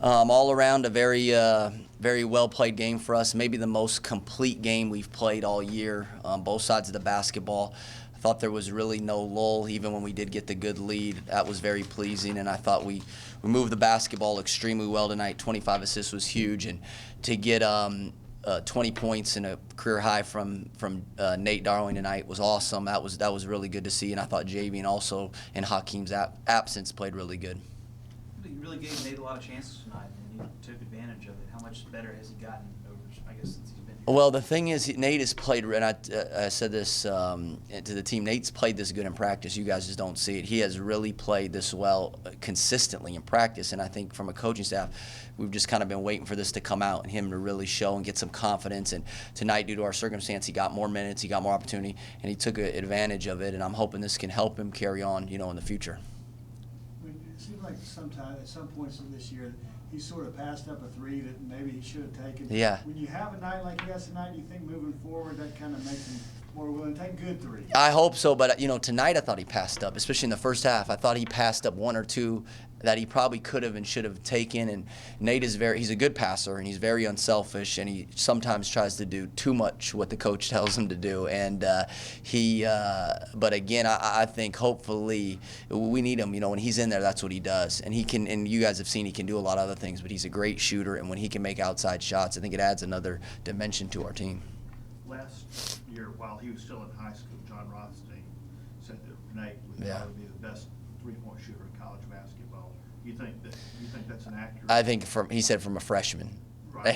All around a very well played game for us. Maybe the most complete game we've played all year. Both sides of the basketball. I thought there was really no lull, even when we did get the good lead. That was very pleasing, and I thought we moved the basketball extremely well tonight. 25 assists was huge, and to get 20 points and a career high from Nate Darling tonight was awesome. That was really good to see, and I thought Javian also in Hakeem's absence played really good. You really gave Nate a lot of chances tonight, and he took advantage of it. How much better has he gotten over, I guess, since he's been here? Well, the thing is, Nate has played, and I said this to the team, Nate's played this good in practice. You guys just don't see it. He has really played this well consistently in practice, and I think from a coaching staff, we've just kind of been waiting for this to come out and him to really show and get some confidence. And tonight, due to our circumstance, he got more minutes, he got more opportunity, and he took advantage of it, and I'm hoping this can help him carry on, in the future. It seemed like at some points of this year, he sort of passed up a three that maybe he should have taken. Yeah. When you have a night like he has tonight, do you think moving forward that kind of makes him more willing to take good threes? I hope so, but tonight I thought he passed up, especially in the first half. I thought he passed up one or two that he probably could have and should have taken. And Nate he's a good passer, and he's very unselfish, and he sometimes tries to do too much what the coach tells him to do. And but again, I think hopefully we need him. When he's in there, that's what he does. And he can, and you guys have seen he can do a lot of other things, but he's a great shooter, and when he can make outside shots, I think it adds another dimension to our team. Last year, while he was still in high school, John Rothstein said that Nate would Yeah. probably be the best three-point shooter in college basketball. You think that's an accurate? I think he said from a freshman. Right.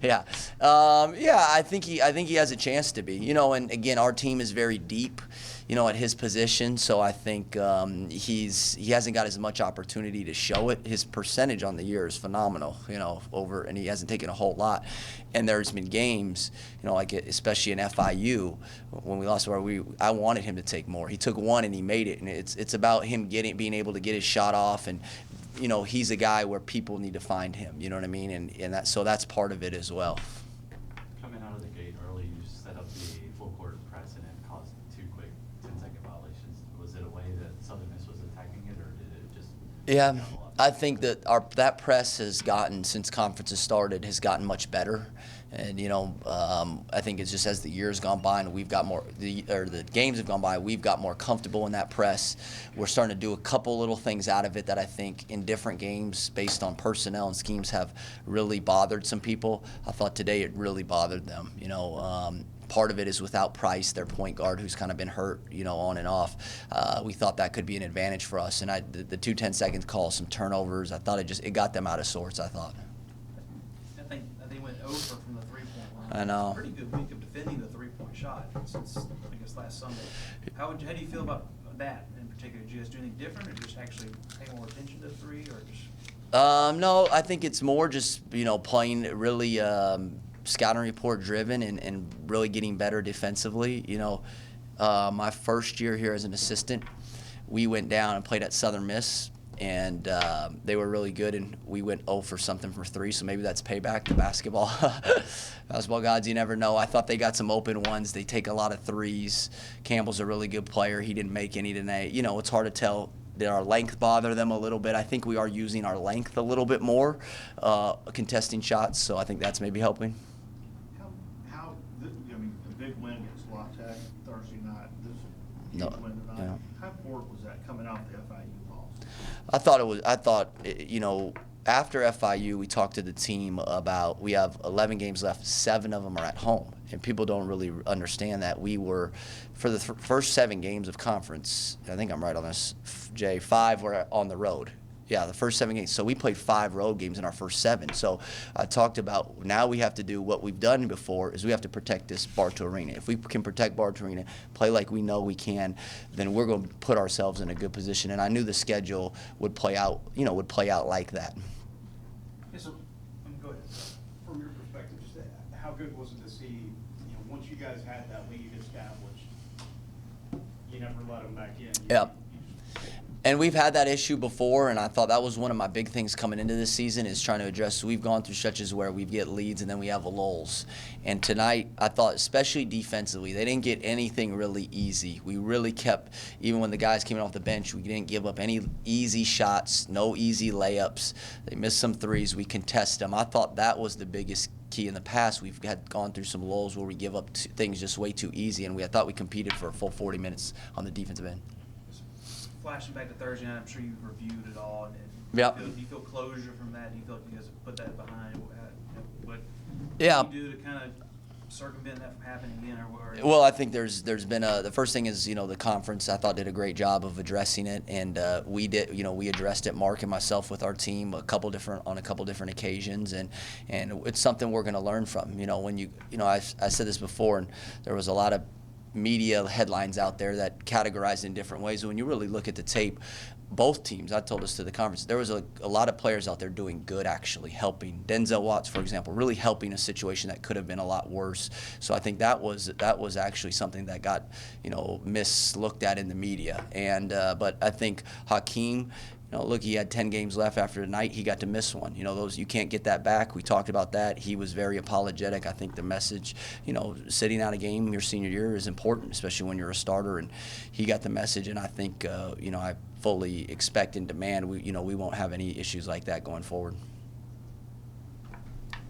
Yeah. I think he has a chance to be. And again, our team is very deep, at his position. So I think he hasn't got as much opportunity to show it. His percentage on the year is phenomenal, and he hasn't taken a whole lot. And there's been games, like especially in FIU when we lost, where I wanted him to take more. He took one and he made it, and it's about him being able to get his shot off, and he's a guy where people need to find him. You know what I mean? And that's part of it as well. Coming out of the gate early, you set up the full court press and it caused 2 quick 10-second violations. Was it a way that Southern Miss was attacking it, or did it just? Yeah, I think that that press has gotten, since conferences started, has gotten much better. And I think it's just as the years gone by and we've got the games have gone by, we've got more comfortable in that press. We're starting to do a couple little things out of it that I think in different games, based on personnel and schemes, have really bothered some people. I thought today it really bothered them. Part of it is without Price, their point guard, who's kind of been hurt, on and off. We thought that could be an advantage for us. And the 2 10-second calls, some turnovers, I thought it got them out of sorts, I thought. I think they went over from the three-point line. I know. It's a pretty good week of defending the three-point shot since, I guess, last Sunday. How do you feel about that in particular? Did you guys do anything different, or just actually pay more attention to three, or just? No, I think it's more just, playing really scouting report driven and really getting better defensively. My first year here as an assistant, we went down and played at Southern Miss, and they were really good, and we went 0 for something for 3, so maybe that's payback to basketball. Basketball gods, you never know. I thought they got some open ones. They take a lot of threes. Campbell's a really good player. He didn't make any tonight. It's hard to tell. Did our length bother them a little bit? I think we are using our length a little bit more, contesting shots, so I think that's maybe helping. A big win against La Tech Thursday night. This No, win tonight. yeah. How important was that coming off the FIU loss? I thought, after FIU, we talked to the team about, we have 11 games left, 7 of them are at home. And people don't really understand that. We were, for the first 7 games of conference, I think I'm right on this, Jay, 5 were on the road. Yeah, the first 7 games. So we played 5 road games in our first 7. So I talked about now we have to do what we've done before, is we have to protect this Bartow Arena. If we can protect Bartow Arena, play like we know we can, then we're going to put ourselves in a good position. And I knew the schedule would play out, like that. Yes, sir. Go ahead. From your perspective, just how good was it to see, once you guys had that lead established, you never let them back in? Yeah. And we've had that issue before, and I thought that was one of my big things coming into this season is trying to address. We've gone through stretches where we get leads and then we have lulls. And tonight, I thought, especially defensively, they didn't get anything really easy. We really kept, even when the guys came in off the bench, we didn't give up any easy shots, no easy layups. They missed some threes. We contested them. I thought that was the biggest key. In the past, we've had gone through some lulls where we give up things just way too easy, and I thought we competed for a full 40 minutes on the defensive end. Flashing back to Thursday night, I'm sure you've reviewed it all. And Yep. do you feel closure from that? Do you feel like you guys have put that behind? What Yeah. do you do to kind of circumvent that from happening again? Or Well, I think there's been the first thing is, the conference I thought did a great job of addressing it, and we did, we addressed it, Mark and myself, with our team on a couple different occasions, and it's something we're going to learn from. When I said this before, and there was a lot of media headlines out there that categorized in different ways. When you really look at the tape, both teams, I told us to the conference, there was a lot of players out there doing good, actually helping. Denzel Watts, for example, really helping a situation that could have been a lot worse. So I think that was actually something that got mislooked at in the media. And but I think Hakeem, look, he had 10 games left after tonight. He got to miss one. Those, you can't get that back. We talked about that. He was very apologetic. I think the message, sitting out a game your senior year is important, especially when you're a starter. And he got the message. And I think, I fully expect and demand we won't have any issues like that going forward.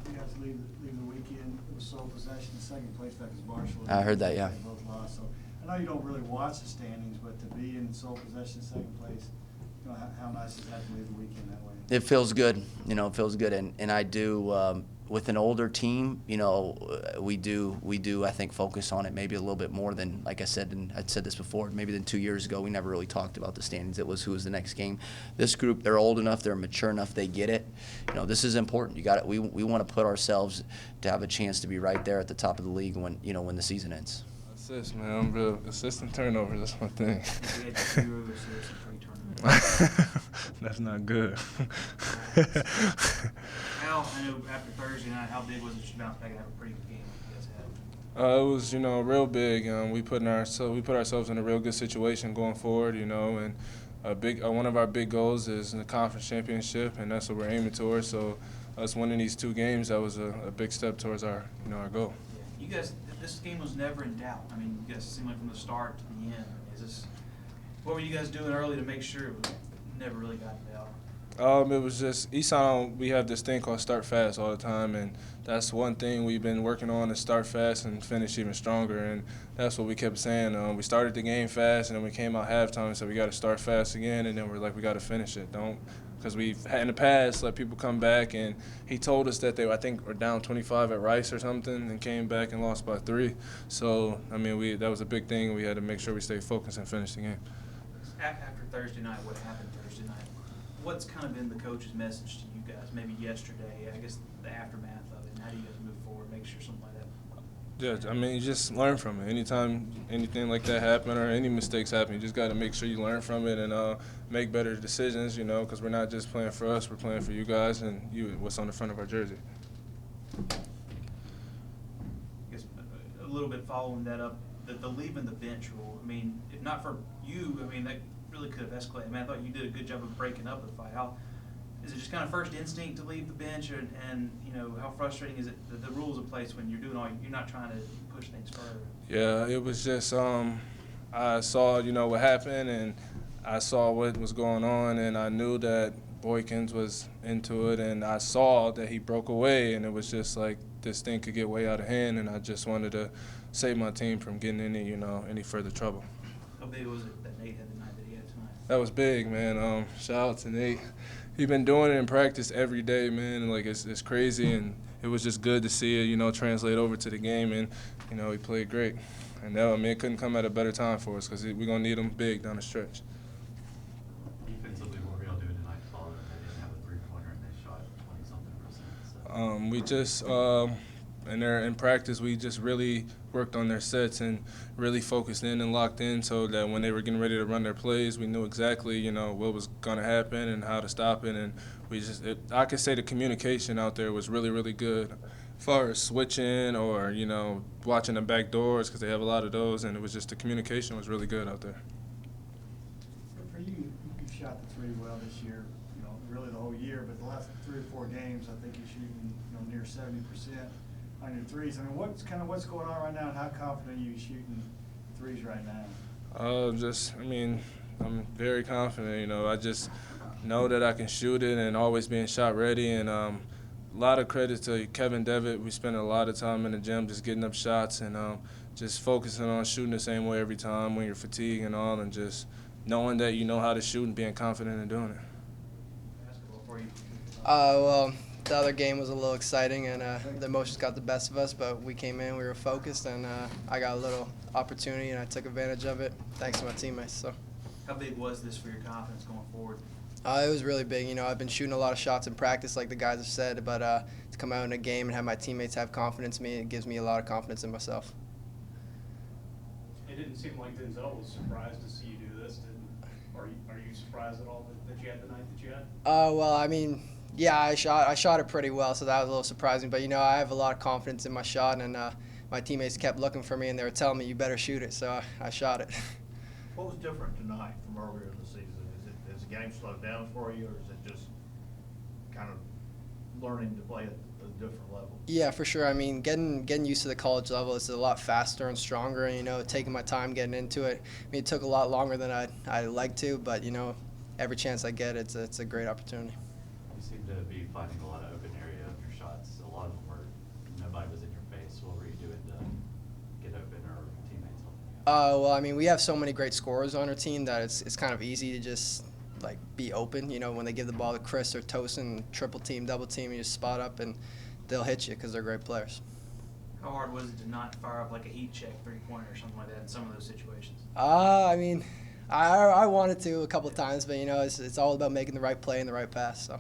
You guys leave the weekend with sole possession, second place back as Marshall. I heard that, yeah. They both lost. So I know you don't really watch the standings, but to be in sole possession, second place, how nice is that to leave the weekend that way? It feels good. It feels good. And I do, with an older team, we do, I think, focus on it maybe a little bit more than, like I said, and I'd said this before, maybe than 2 years ago, we never really talked about the standings. It was who was the next game. This group, they're old enough, they're mature enough, they get it. This is important. We want to put ourselves to have a chance to be right there at the top of the league when the season ends. Assists, man. I'm real assist and turnovers. That's my thing. you had 0 assists and 3 turnovers. That's not good. I know after Thursday night, how big was it to bounce back and have a pretty good game like you guys had? It was, real big. We put ourselves in a real good situation going forward, and one of our big goals is the conference championship, and that's what we're aiming towards. So us winning these 2 games, that was a big step towards our goal. Yeah. You guys, this game was never in doubt. I mean, you guys seemed like from the start to the end. What were you guys doing early to make sure it never really got in doubt? It was just Easton. We have this thing called start fast all the time, and that's one thing we've been working on is start fast and finish even stronger. And that's what we kept saying. We started the game fast, and then we came out halftime and said we got to start fast again, and then we're like we got to finish it. Because we've had in the past let people come back, and he told us that I think were down 25 at Rice or something, and came back and lost by 3. So that was a big thing. We had to make sure we stayed focused and finish the game. After Thursday night, what happened Thursday night? What's kind of been the coach's message to you guys? Maybe yesterday, I guess the aftermath of it. And how do you guys move forward, make sure something like that? Yeah, you just learn from it. Anytime anything like that happen or any mistakes happen, you just got to make sure you learn from it and make better decisions, because we're not just playing for us, we're playing for you guys and what's on the front of our jersey. I guess a little bit following that up, the leaving the bench rule. I mean, if not for you, that really could have escalated. I thought you did a good job of breaking up the fight. Is it just kind of first instinct to leave the bench, and how frustrating is it that the rules in place when you're not trying to push things further? Yeah, it was just I saw what happened, and I saw what was going on, and I knew that Boykins was into it, and I saw that he broke away, and it was just like this thing could get way out of hand, and I just wanted to save my team from getting any further trouble. How big was it that Nate had the night that he had tonight? That was big, man. Shout out to Nate. He's been doing it in practice every day, man, and it's crazy, and it was just good to see it, translate over to the game, and he played great. And it couldn't come at a better time for us because we're gonna need him big down the stretch. Defensively, what were y'all doing tonight, Paul? They didn't have a 3-pointer and they shot 20-something%. We just in practice, we just really worked on their sets and really focused in and locked in so that when they were getting ready to run their plays, we knew exactly, what was going to happen and how to stop it. And I could say the communication out there was really, really good as far as switching or, watching the back doors because they have a lot of those. And it was just the communication was really good out there. For you, if last 3 or 4 games, I think you're shooting, near 70% on your threes. I mean, what's going on right now, and how confident are you shooting threes right now? I'm very confident. I just know that I can shoot it and always being shot ready. And a lot of credit to Kevin Devitt. We spent a lot of time in the gym just getting up shots and just focusing on shooting the same way every time when you're fatigued and all, and just knowing that you know how to shoot and being confident in doing it. Basketball for you. Well, the other game was a little exciting, and the emotions got the best of us, but we came in, we were focused, and I got a little opportunity, and I took advantage of it, thanks to my teammates. So, How big was this for your confidence going forward? it was really big. I've been shooting a lot of shots in practice, like the guys have said, but to come out in a game and have my teammates have confidence in me, it gives me a lot of confidence in myself. It didn't seem like Denzel was surprised to see you do this. Are you surprised at all that you had the night that you had? Well, yeah, I shot it pretty well, so that was a little surprising. But I have a lot of confidence in my shot, and my teammates kept looking for me, and they were telling me you better shoot it, so I shot it. What was different tonight from earlier in the season? Is the game slowed down for you, or is it just kind of learning to play at a different level? Yeah, for sure. Getting used to the college level is a lot faster and stronger, and taking my time getting into it. It took a lot longer than I'd like to, but every chance I get, it's a great opportunity. You seem to be finding a lot of open area of your shots. A lot of them were, nobody was in your face. What were you doing to get open, or teammates helping you out? Well, we have so many great scorers on our team that it's kind of easy to just be open. When they give the ball to Chris or Tosin, triple team, double team, you just spot up and they'll hit you because they're great players. How hard was it to not fire up like a heat check 3-pointer or something like that in some of those situations? I wanted to a couple of times, but it's all about making the right play and the right pass. So.